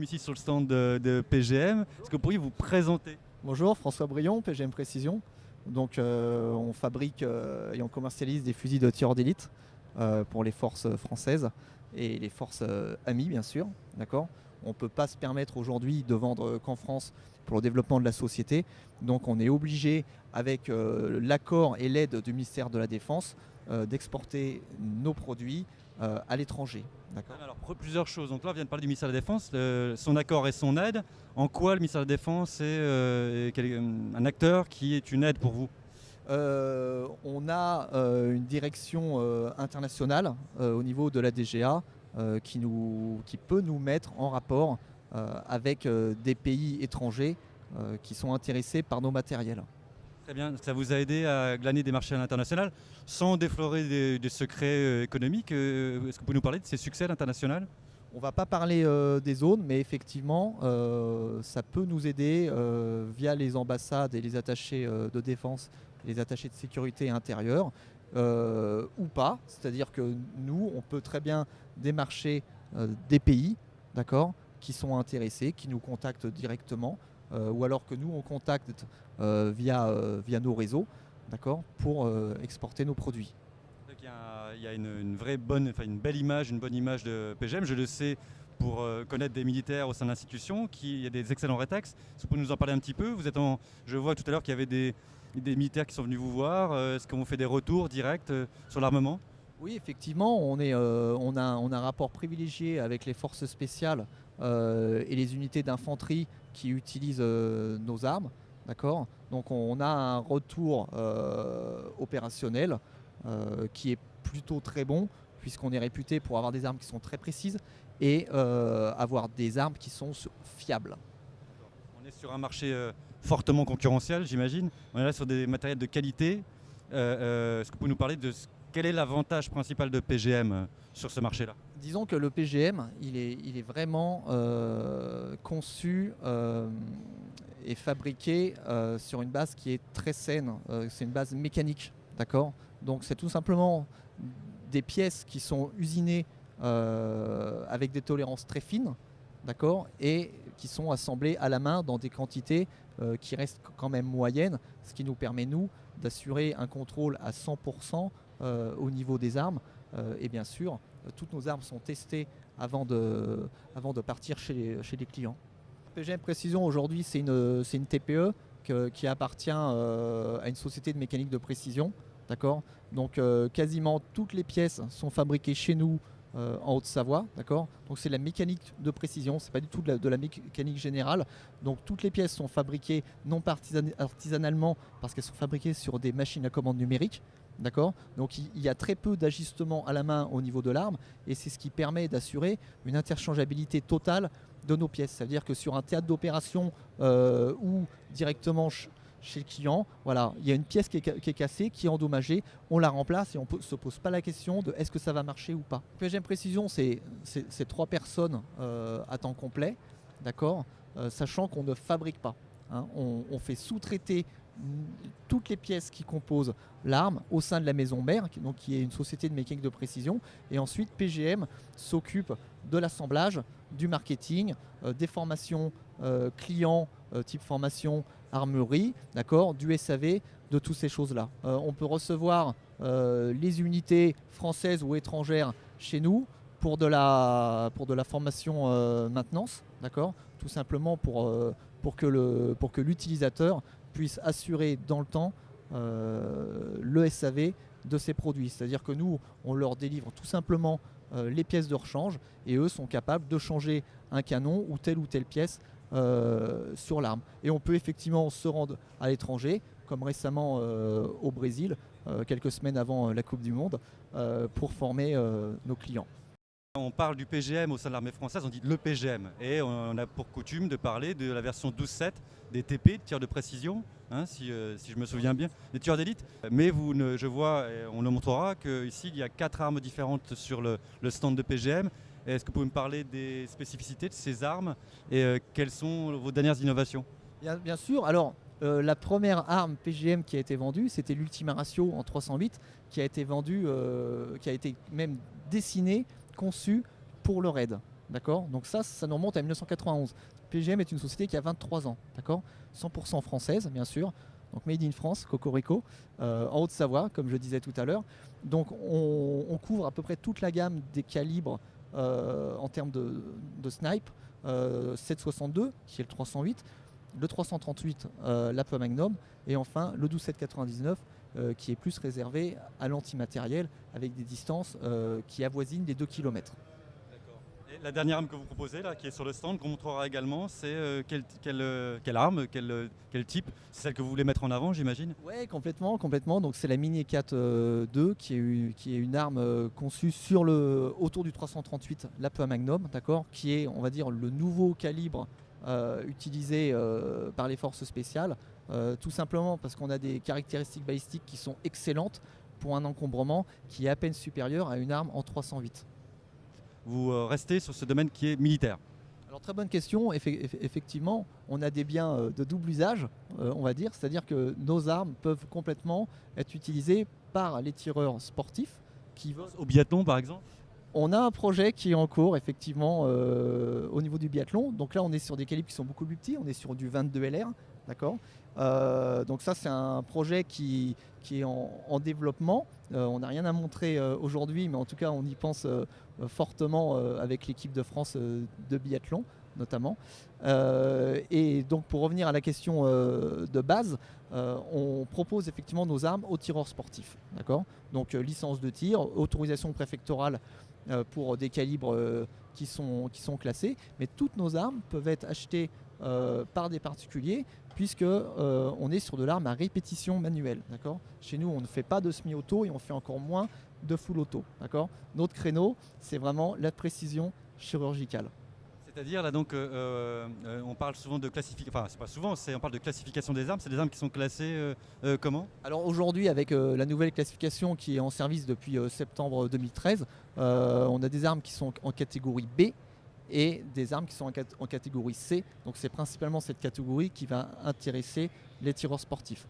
sommes ici sur le stand de PGM. Est-ce que vous pourriez vous présenter? Bonjour, François Brion, PGM Précision. Donc, on fabrique et on commercialise des fusils de tir d'élite pour les forces françaises et les forces amies, bien sûr. D'accord. On ne peut pas se permettre aujourd'hui de vendre qu'en France pour le développement de la société. Donc, on est obligé, avec l'accord et l'aide du ministère de la Défense, d'exporter nos produits à l'étranger. Alors, plusieurs choses. Donc là, on vient de parler du ministère de la Défense, son accord et son aide. En quoi le ministère de la Défense est un acteur qui est une aide pour vous? On a une direction internationale au niveau de la DGA qui peut nous mettre en rapport avec des pays étrangers qui sont intéressés par nos matériels. Très bien, ça vous a aidé à glaner des marchés à l'international sans déflorer des secrets économiques. Est-ce que vous pouvez nous parler de ces succès à l'international? On ne va pas parler des zones, mais effectivement, ça peut nous aider via les ambassades et les attachés de défense, les attachés de sécurité intérieure, ou pas. C'est-à-dire que nous, on peut très bien démarcher des pays, d'accord, qui sont intéressés, qui nous contactent directement, ou alors que nous, on contacte via nos réseaux, d'accord, pour exporter nos produits. Il y a une vraie bonne, une belle image, une bonne image de PGM. Je le sais pour connaître des militaires au sein de l'institution, il y a des excellents rétextes. Est-ce que vous pouvez nous en parler un petit peu? Je vois tout à l'heure qu'il y avait des militaires qui sont venus vous voir. Est-ce qu'on fait des retours directs sur l'armement? Oui, effectivement, on a un rapport privilégié avec les forces spéciales et les unités d'infanterie qui utilisent nos armes. D'accord. Donc on a un retour opérationnel qui est plutôt très bon, puisqu'on est réputé pour avoir des armes qui sont très précises et avoir des armes qui sont fiables. On est sur un marché fortement concurrentiel, j'imagine. On est là sur des matériels de qualité. Est-ce que vous pouvez nous parler de quel est l'avantage principal de PGM sur ce marché-là? Disons que le PGM, il est vraiment conçu et fabriqué sur une base qui est très saine. C'est une base mécanique, d'accord? Donc c'est tout simplement des pièces qui sont usinées avec des tolérances très fines, d'accord, et qui sont assemblées à la main dans des quantités qui restent quand même moyennes, ce qui nous permet, nous, d'assurer un contrôle à 100% au niveau des armes. Et bien sûr, toutes nos armes sont testées avant de partir chez les clients. PGM Précision, aujourd'hui, c'est une TPE qui appartient à une société de mécanique de précision. D'accord. Donc quasiment toutes les pièces sont fabriquées chez nous en Haute-Savoie. D'accord. Donc c'est la mécanique de précision, c'est pas du tout de la mécanique générale. Donc toutes les pièces sont fabriquées non pas artisanalement parce qu'elles sont fabriquées sur des machines à commande numérique. D'accord. Donc il y a très peu d'ajustements à la main au niveau de l'arme et c'est ce qui permet d'assurer une interchangeabilité totale de nos pièces. Ça veut dire que sur un théâtre d'opération ou directement chez le client, voilà, il y a une pièce qui est cassée, qui est endommagée, on la remplace et on ne se pose pas la question de est-ce que ça va marcher ou pas. PGM Précision, c'est 3 personnes à temps complet, d'accord, sachant qu'on ne fabrique pas. Hein, on fait sous-traiter toutes les pièces qui composent l'arme au sein de la maison mère, donc qui est une société de mécanique de précision, et ensuite PGM s'occupe de l'assemblage, du marketing, des formations clients, type formation armurerie, d'accord, du SAV, de toutes ces choses-là. On peut recevoir les unités françaises ou étrangères chez nous pour de la formation maintenance, d'accord, tout simplement pour que l'utilisateur puisse assurer dans le temps le SAV de ces produits. C'est-à-dire que nous, on leur délivre tout simplement les pièces de rechange et eux sont capables de changer un canon ou telle pièce sur l'arme. Et on peut effectivement se rendre à l'étranger, comme récemment au Brésil, quelques semaines avant la Coupe du Monde, pour former nos clients. On parle du PGM au sein de l'armée française, on dit le PGM. Et on a pour coutume de parler de la version 12.7 des TP, de tir de précision, hein, si je me souviens bien, des tireurs d'élite. Mais je vois, et on le montrera, qu'ici il y a 4 armes différentes sur le stand de PGM. Est-ce que vous pouvez me parler des spécificités de ces armes et quelles sont vos dernières innovations? Bien sûr. Alors, la première arme PGM qui a été vendue, c'était l'Ultima Ratio en 308, qui a été vendue, qui a été même dessinée, conçue pour le raid. d'accord. Donc ça nous remonte à 1991. PGM est une société qui a 23 ans, d'accord, 100% française, bien sûr. Donc Made in France, Cocorico, en Haute-Savoie, comme je disais tout à l'heure. Donc on couvre à peu près toute la gamme des calibres en termes de snipe. 7,62 qui est le 308, le 338 l'Apa Magnum et enfin le 12,799 qui est plus réservé à l'antimatériel avec des distances qui avoisinent les 2 km. Et la dernière arme que vous proposez, là, qui est sur le stand, qu'on montrera également, c'est quelle arme, quel type? C'est celle que vous voulez mettre en avant, j'imagine? Oui, complètement, complètement. Donc c'est la Mini 4 2 qui est une arme conçue autour du 338 l'Apa Magnum, d'accord, qui est, on va dire, le nouveau calibre utilisé par les forces spéciales, tout simplement parce qu'on a des caractéristiques balistiques qui sont excellentes pour un encombrement qui est à peine supérieur à une arme en 308. Vous restez sur ce domaine qui est militaire. Alors très bonne question, effectivement on a des biens de double usage, on va dire, c'est-à-dire que nos armes peuvent complètement être utilisées par les tireurs sportifs qui veulent... Au biathlon par exemple? On a un projet qui est en cours effectivement au niveau du biathlon, donc là on est sur des calibres qui sont beaucoup plus petits, on est sur du 22 LR, d'accord. Donc ça c'est un projet qui est en développement. On n'a rien à montrer aujourd'hui, mais en tout cas on y pense fortement avec l'équipe de France de biathlon notamment. Et donc pour revenir à la question de base, on propose effectivement nos armes aux tireurs sportifs. D'accord. Donc licence de tir, autorisation préfectorale pour des calibres qui sont classés, mais toutes nos armes peuvent être achetées par des particuliers puisque on est sur de l'arme à répétition manuelle. D'accord. Chez nous on ne fait pas de semi-auto et on fait encore moins de full auto. D'accord. Notre créneau c'est vraiment la précision chirurgicale. C'est-à-dire là donc on parle souvent de classification, enfin c'est pas souvent, on parle de classification des armes, c'est des armes qui sont classées comment? Alors aujourd'hui avec la nouvelle classification qui est en service depuis septembre 2013, on a des armes qui sont en catégorie B et des armes qui sont en catégorie C. Donc c'est principalement cette catégorie qui va intéresser les tireurs sportifs.